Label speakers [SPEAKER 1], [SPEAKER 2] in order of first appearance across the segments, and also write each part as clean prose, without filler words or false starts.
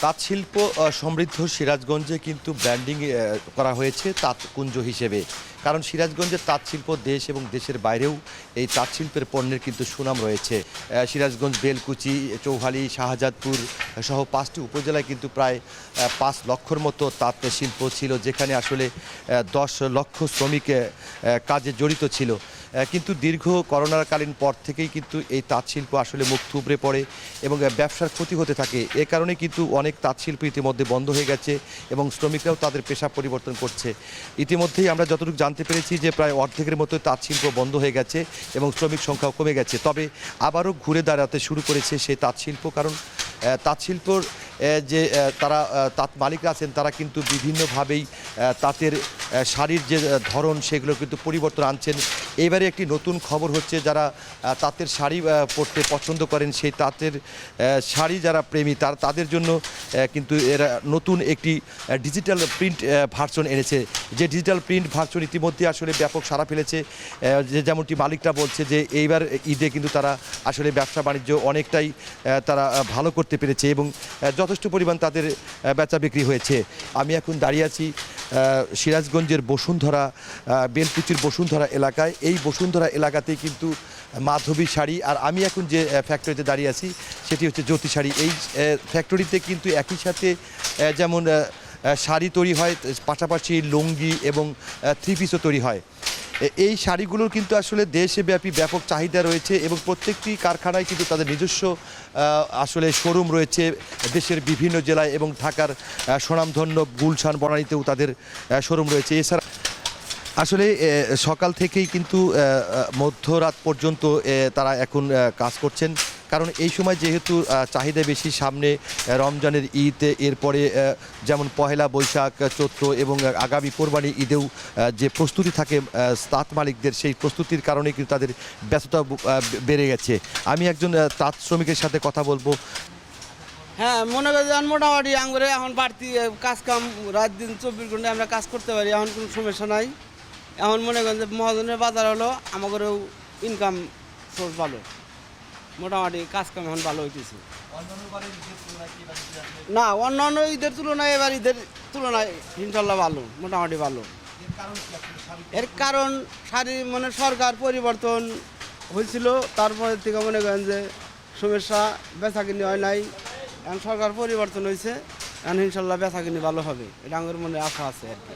[SPEAKER 1] তাঁত শিল্প সমৃদ্ধ সিরাজগঞ্জে কিন্তু ব্র্যান্ডিং করা হয়েছে তাঁতকুঞ্জ হিসেবে। কারণ সিরাজগঞ্জের তাঁত শিল্প দেশ এবং দেশের বাইরেও এই তাঁত শিল্পের পণ্যের কিন্তু সুনাম রয়েছে। সিরাজগঞ্জ, বেলকুচি, চৌহালি, শাহজাদপুর সহ 5টি উপজেলায় কিন্তু প্রায় 5 লক্ষর মতো তাঁত শিল্প ছিল, যেখানে আসলে 10 লক্ষ শ্রমিক কাজে জড়িত ছিল। কিন্তু দীর্ঘ করোনাকালীন পর থেকেই কিন্তু এই তাঁত শিল্প আসলে মুখ থুবড়ে পড়ে এবং ব্যবসার ক্ষতি হতে থাকে। এ কারণে কিন্তু অনেক তাঁত শিল্প ইতিমধ্যে বন্ধ হয়ে গেছে এবং শ্রমিকরাও তাদের পেশা পরিবর্তন করছে। ইতিমধ্যেই আমরা যতটুকু জানতে পেরেছি যে প্রায় অর্ধেকের মতো তাঁত শিল্প বন্ধ হয়ে গেছে এবং শ্রমিক সংখ্যাও কমে গেছে। তবে আবারও ঘুরে দাঁড়াতে শুরু করেছে সেই তাঁত শিল্প। কারণ তাঁত শিল্পর যে তারা তাঁত মালিকরা আছেন, তারা কিন্তু বিভিন্নভাবেই তাঁতের শাড়ির যে ধরন সেগুলো কিন্তু পরিবর্তন আনছেন। এবারে একটি নতুন খবর হচ্ছে, যারা তাঁতের শাড়ি পরতে পছন্দ করেন, সেই তাঁতের শাড়ি যারা প্রেমী তাদের জন্য কিন্তু এরা নতুন একটি ডিজিটাল প্রিন্ট ভার্সন এনেছে। যে ডিজিটাল প্রিন্ট ভার্সন ইতিমধ্যে আসলে ব্যাপক সাড়া ফেলেছে। যে যেমনটি মালিকরা বলছে যে এইবার ঈদে কিন্তু তারা আসলে ব্যবসা বাণিজ্য অনেকটাই তারা ভালো করতে পেরেছে এবং যথেষ্ট পরিমাণ তাদের বেচা বিক্রি হয়েছে। আমি এখন দাঁড়িয়ে আছি সিরাজগঞ্জের বসুন্ধরা, বেলকুচির বসুন্ধরা এলাকায়। এই বসুন্ধরা এলাকাতেই কিন্তু মাধবী শাড়ি, আর আমি এখন যে ফ্যাক্টরিতে দাঁড়িয়ে আছি সেটি হচ্ছে জ্যোতি শাড়ি। এই ফ্যাক্টরিতে কিন্তু একই সাথে যেমন শাড়ি তৈরি হয়, পাশাপাশি লুঙ্গি এবং থ্রি পিসও তৈরি হয়। এই শাড়িগুলোর কিন্তু আসলে দেশব্যাপী ব্যাপক চাহিদা রয়েছে এবং প্রত্যেকটি কারখানায় কিন্তু তাদের নিজস্ব আসলে শোরুম রয়েছে দেশের বিভিন্ন জেলায় এবং ঢাকার স্বনামধন্য গুলশান, বনানীতেও তাদের শোরুম রয়েছে। এছাড়া আসলে সকাল থেকেই কিন্তু মধ্যরাত পর্যন্ত তারা এখন কাজ করছেন। কারণ এই সময় যেহেতু চাহিদা বেশি, সামনে রমজানের ঈদ, এরপরে যেমন পহেলা বৈশাখ, চৈত্র এবং আগামী কোরবানি ঈদেও যে প্রস্তুতি থাকে তাঁত মালিকদের, সেই প্রস্তুতির কারণে কিন্তু তাদের ব্যস্ততা বেড়ে গেছে। আমি একজন তাঁত শ্রমিকের সাথে কথা বলবো।
[SPEAKER 2] হ্যাঁ, মনে করেন মোটামুটি আঙুরে এখন বাড়তি কাজ কাম রাত দিন 24 ঘন্টা আমরা কাজ করতে পারি, এখন কোনো সমস্যা নাই। এখন মনে করেন যে মহাজনের বাজার হলো, আমাদেরও ইনকাম সোর্স ভালো, মোটামুটি কাজ কাম এখন ভালো হইতেছে। না, অন্যান্য ঈদের তুলনায় এবার ঈদের তুলনায় ইনশাল্লাহ ভালো, মোটামুটি ভালো। এর কারণ শাড়ি মানে সরকার পরিবর্তন হয়েছিল, তারপরে থেকে মনে করেন যে সমস্যা বেচা কিনি হয় নাই। এখন সরকার পরিবর্তন হয়েছে, এখন ইনশাল্লাহ বেচা কিনি ভালো হবে, এটা আমার মনে আশা আছে আর কি।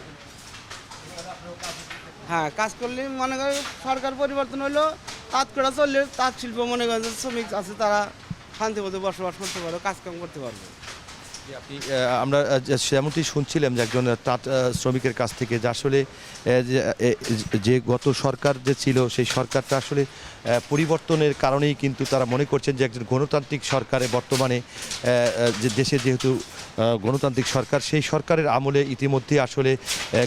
[SPEAKER 2] হ্যাঁ, কাজ করলে মনে করেন সরকার পরিবর্তন হলো, তাঁত করা চললে তাঁত শিল্প মনে করেন যে শ্রমিক আছে তারা শান্তিমতো বসবাস করতে পারবে, কাজকাম করতে পারবে।
[SPEAKER 1] আপনি আমরা যেমনটি শুনছিলাম যে একজন তাঁত শ্রমিকের কাছ থেকে, যে আসলে যে গত সরকার যে ছিল সেই সরকারটা আসলে পরিবর্তনের কারণেই কিন্তু তারা মনে করছেন যে একজন গণতান্ত্রিক সরকারে বর্তমানে যে দেশে যেহেতু গণতান্ত্রিক সরকার, সেই সরকারের আমলে ইতিমধ্যে আসলে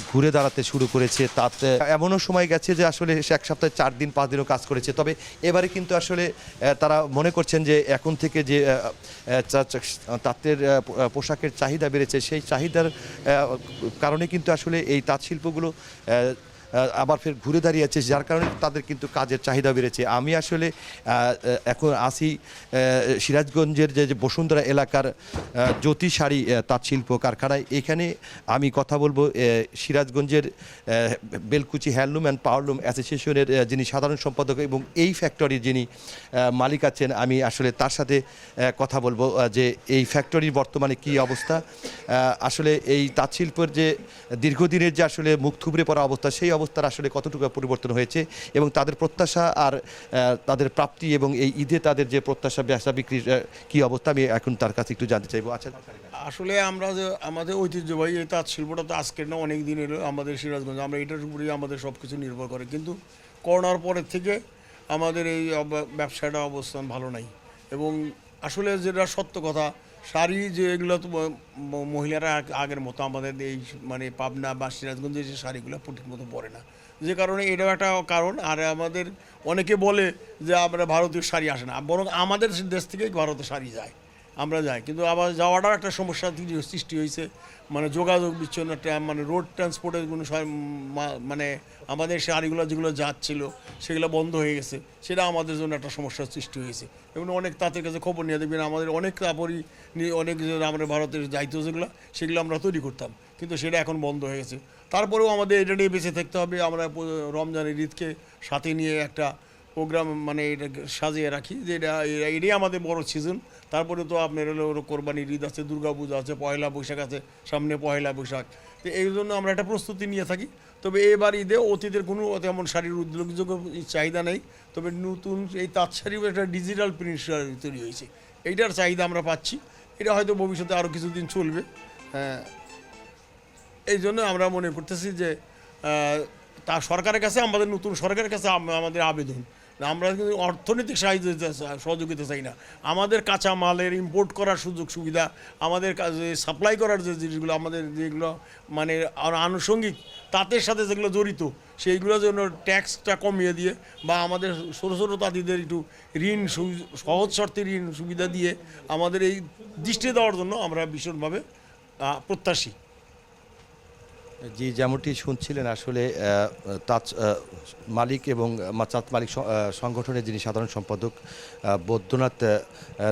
[SPEAKER 1] ঘুরে দাঁড়াতে শুরু করেছে তাঁত। এমনও সময় গেছে যে আসলে সে এক সপ্তাহে 4 দিন 5 দিনও কাজ করেছে। তবে এবারে কিন্তু আসলে তারা মনে করছেন যে এখন থেকে যে তাঁতের পোশাকের চাহিদা বেড়েছে, সেই চাহিদার কারণে কিন্তু আসলে এই তাঁত শিল্পগুলো আবার ফের ঘুরে দাঁড়িয়েছে, যার কারণে তাদের কিন্তু কাজের চাহিদা বেড়েছে। আমি আসলে এখন আসি সিরাজগঞ্জের যে বসুন্ধরা এলাকার জ্যোতি শাড়ি তাঁত শিল্প কারখানায়। এখানে আমি কথা বলবো সিরাজগঞ্জের বেলকুচি হ্যান্ডলুম অ্যান্ড পাওয়ারলুম অ্যাসোসিয়েশনের যিনি সাধারণ সম্পাদক এবং এই ফ্যাক্টরির যিনি মালিক আছেন, আমি আসলে তার সাথে কথা বলবো যে এই ফ্যাক্টরির বর্তমানে কী অবস্থা। আসলে এই তাঁত শিল্পের যে দীর্ঘদিনের যে আসলে মুখ থুবড়ে পড়া অবস্থা, সেই অবস্থার আসলে কতটুকু পরিবর্তন হয়েছে এবং তাদের প্রত্যাশা আর তাদের প্রাপ্তি এবং এই ঈদে তাদের যে প্রত্যাশা ব্যবসা বিক্রির কী অবস্থা, আমি এখন তার কাছে একটু জানতে চাইবো। আচ্ছা,
[SPEAKER 3] আসলে আমরা যে আমাদের ঐতিহ্যবাহী এই তাঁত শিল্পটা তো আজকের না, অনেক দিনের আমাদের সিরাজগঞ্জ, আমরা এটার উপরেই আমাদের সব কিছু নির্ভর করে। কিন্তু করোনার পরের থেকে আমাদের এই ব্যবসাটা অবস্থান ভালো নাই এবং আসলে যেটা সত্য কথা, শাড়ি যে এগুলো তো মহিলারা আগের মতো আমাদের এই মানে পাবনা বা সিরাজগঞ্জে যে শাড়িগুলো ঠিক মতো পরে না, যে কারণে এটাও একটা কারণ। আর আমাদের অনেকে বলে যে আমরা ভারতীয় শাড়ি আসে না, বরং আমাদের দেশ থেকেই ভারতের শাড়ি যায়, আমরা যাই, কিন্তু আবার যাওয়াটাও একটা সমস্যা সৃষ্টি হয়েছে। মানে যোগাযোগ বিচ্ছিন্ন, মানে রোড ট্রান্সপোর্টের কোনো মানে আমাদের শাড়িগুলো যেগুলো যাচ্ছিল সেগুলো বন্ধ হয়ে গেছে, সেটা আমাদের জন্য একটা সমস্যার সৃষ্টি হয়েছে। এবং অনেক তাদের কাছে খবর নিয়ে দেখবেন আমাদের অনেক কাপড়ই অনেক আমরা ভারতের যাইতো যেগুলো সেগুলো আমরা তৈরি করতাম, কিন্তু সেটা এখন বন্ধ হয়ে গেছে। তারপরেও আমাদের এটা নিয়ে বেঁচে থাকতে হবে। আমরা রমজানের ঈদকে সাথে নিয়ে একটা প্রোগ্রাম মানে এটা সাজিয়ে রাখি যে এটাই আমাদের বড় সিজন। তারপরে তো আপনার হলো কোরবানির ঈদ আছে, দুর্গাপূজা আছে, পয়লা বৈশাখ আছে, সামনে পয়লা বৈশাখ। তো এই জন্য আমরা একটা প্রস্তুতি নিয়ে থাকি। তবে এবার ঈদে অতীতের কোনো তেমন শাড়ির উল্লেখযোগ্য চাহিদা নেই। তবে নতুন এই তাঁত শাড়িও একটা ডিজিটাল প্রিন্ট শাড়ি তৈরি হয়েছে, এইটার চাহিদা আমরা পাচ্ছি। এটা হয়তো ভবিষ্যতে আরও কিছুদিন চলবে। এই জন্য আমরা মনে করতেছি যে তা সরকারের কাছে, আমাদের নতুন সরকারের কাছে আমাদের আবেদন, আমরা কিন্তু অর্থনৈতিক সাহায্য সহযোগিতা চাই না। আমাদের কাঁচা মালের ইম্পোর্ট করার সুযোগ সুবিধা, আমাদের কাছে সাপ্লাই করার যে জিনিসগুলো, আমাদের যেগুলো মানে আনুষঙ্গিক তাঁতের সাথে যেগুলো জড়িত, সেইগুলো যেন ট্যাক্সটা কমিয়ে দিয়ে বা আমাদের ছোটো ছোটো তাঁতিদের একটু ঋণ সহজ শর্তে ঋণ সুবিধা দিয়ে আমাদের এই দৃষ্টি দেওয়ার জন্য আমরা ভীষণভাবে প্রত্যাশী।
[SPEAKER 1] জি, যেমনটি শুনছিলেন আসলে তাঁত মালিক এবং তাঁত মালিক সংগঠনের যিনি সাধারণ সম্পাদক বৈদ্যনাথ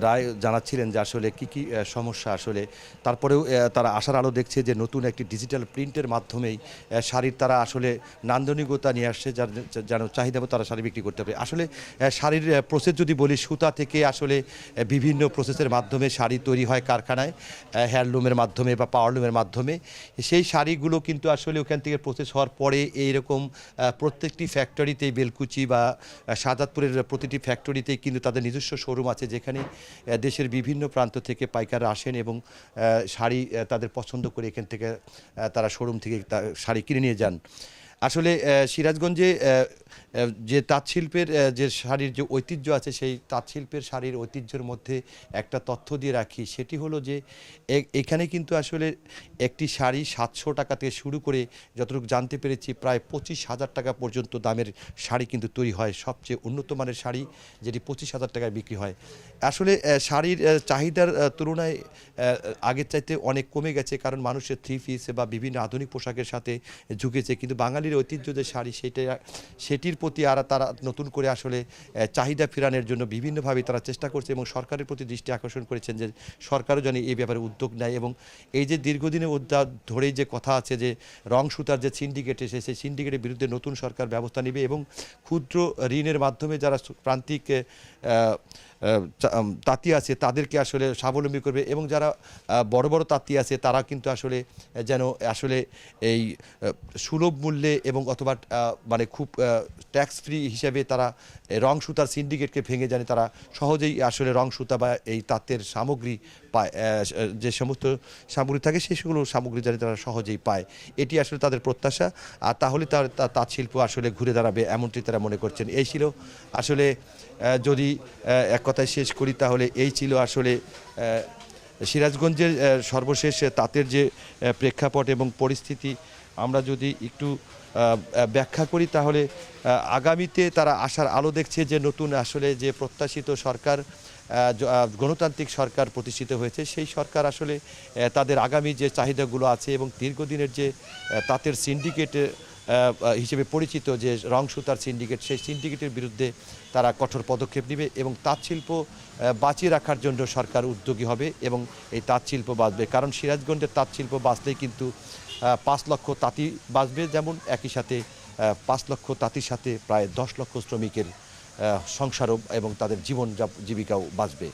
[SPEAKER 1] রায় জানাচ্ছিলেন যে আসলে কি সমস্যা আসলে। তারপরেও তারা আশার আলো দেখছে যে নতুন একটি ডিজিটাল প্রিন্টের মাধ্যমেই শাড়ির তারা আসলে নান্দনিকতা নিয়ে আসছে, যেন চাহিদা মতো তারা শাড়ি বিক্রি করতে পারে। আসলে শাড়ির প্রসেস যদি বলি, সুতা থেকে আসলে বিভিন্ন প্রসেসের মাধ্যমে শাড়ি তৈরি হয় কারখানায়, হ্যান্ডলুমের মাধ্যমে বা পাওয়ারলুমের মাধ্যমে। সেই শাড়িগুলো কিন্তু আসলে ওখান থেকে প্রসেস হওয়ার পরে এইরকম প্রত্যেকটি ফ্যাক্টরিতেই, বেলকুচি বা শাহাদাতপুরের প্রতিটি ফ্যাক্টরিতেই কিন্তু তাদের নিজস্ব শোরুম আছে, যেখানে দেশের বিভিন্ন প্রান্ত থেকে পাইকাররা আসেন এবং শাড়ি তাদের পছন্দ করে এখান থেকে তারা শোরুম থেকে শাড়ি কিনে নিয়ে যান। আসলে সিরাজগঞ্জে যে তাঁত শিল্পের যে শাড়ির যে ঐতিহ্য আছে, সেই তাঁত শিল্পের শাড়ির ঐতিহ্যের মধ্যে একটা তথ্য দিয়ে রাখি, সেটি হলো যে এখানে কিন্তু আসলে একটি শাড়ি 700 টাকা থেকে শুরু করে যতটুকু জানতে পেরেছি প্রায় 25,000 টাকা পর্যন্ত দামের শাড়ি কিন্তু তৈরি হয়। সবচেয়ে উন্নত মানের শাড়ি যেটি 25,000 টাকায় বিক্রি হয়। আসলে শাড়ির চাহিদার তুলনায় আগের চাইতে অনেক কমে গেছে, কারণ মানুষের থ্রি পিস বা বিভিন্ন আধুনিক পোশাকের সাথে ঝুঁকেছে। কিন্তু বাঙালির ঐতিহ্য যে শাড়ি, সেটির প্রতি আর তারা নতুন করে আসলে চাহিদা ফেরানোর জন্য বিভিন্নভাবে তারা চেষ্টা করছে এবং সরকারের প্রতি দৃষ্টি আকর্ষণ করেছেন যে সরকারও যেন এই ব্যাপারে উদ্যোগ নেয়। এবং এই যে দীর্ঘদিনের ধরেই যে কথা আছে যে রং সুতার যে সিন্ডিকেট এসে, সেই সিন্ডিকেটের বিরুদ্ধে নতুন সরকার ব্যবস্থা নেবে এবং ক্ষুদ্র ঋণের মাধ্যমে যারা প্রান্তিক তাঁতি আছে তাদেরকে আসলে স্বাবলম্বী করবে এবং যারা বড় বড় তাঁতি আছে তারা কিন্তু আসলে যেন আসলে এই সুলভ মূল্যে এবং অথবা মানে খুব ট্যাক্স ফ্রি হিসেবে তারা রং সুতার সিন্ডিকেটকে ভেঙে জানে তারা সহজেই আসলে রং সুতা বা এই তাঁতের সামগ্রী পায়, যে সমস্ত সামগ্রী থাকে সেগুলো সামগ্রী জানি তারা সহজেই পায়। এটি আসলে তাদের প্রত্যাশা। আর তাহলে তাঁত শিল্প আসলে ঘুরে দাঁড়াবে, এমনটি তারা মনে করছেন। এই ছিল আসলে, যদি এক কথায় শেষ করি তাহলে এই ছিল আসলে সিরাজগঞ্জের সর্বশেষ তাঁতের যে প্রেক্ষাপট এবং পরিস্থিতি। আমরা যদি একটু ব্যাখ্যা করি তাহলে আগামীতে তারা আশার আলো দেখছে যে নতুন আসলে যে প্রত্যাশিত সরকার, গণতান্ত্রিক সরকার প্রতিষ্ঠিত হয়েছে, সেই সরকার আসলে তাদের আগামী যে চাহিদাগুলো আছে এবং দীর্ঘদিনের যে তাঁতের সিন্ডিকেট হিসেবে পরিচিত যে রং সুতার সিন্ডিকেট, সেই সিন্ডিকেটের বিরুদ্ধে তারা কঠোর পদক্ষেপ নেবে এবং তাঁত শিল্প বাঁচিয়ে রাখার জন্য সরকার উদ্যোগী হবে এবং এই তাঁত শিল্প বাঁচবে। কারণ সিরাজগঞ্জের তাঁত শিল্প বাঁচলেই কিন্তু 5 লক্ষ তাঁতি বাঁচবে, যেমন একই সাথে 5 লক্ষ তাঁতির সাথে প্রায় 10 লক্ষ শ্রমিকের সংসারও এবং তাদের জীবন জীবিকাও বাঁচবে।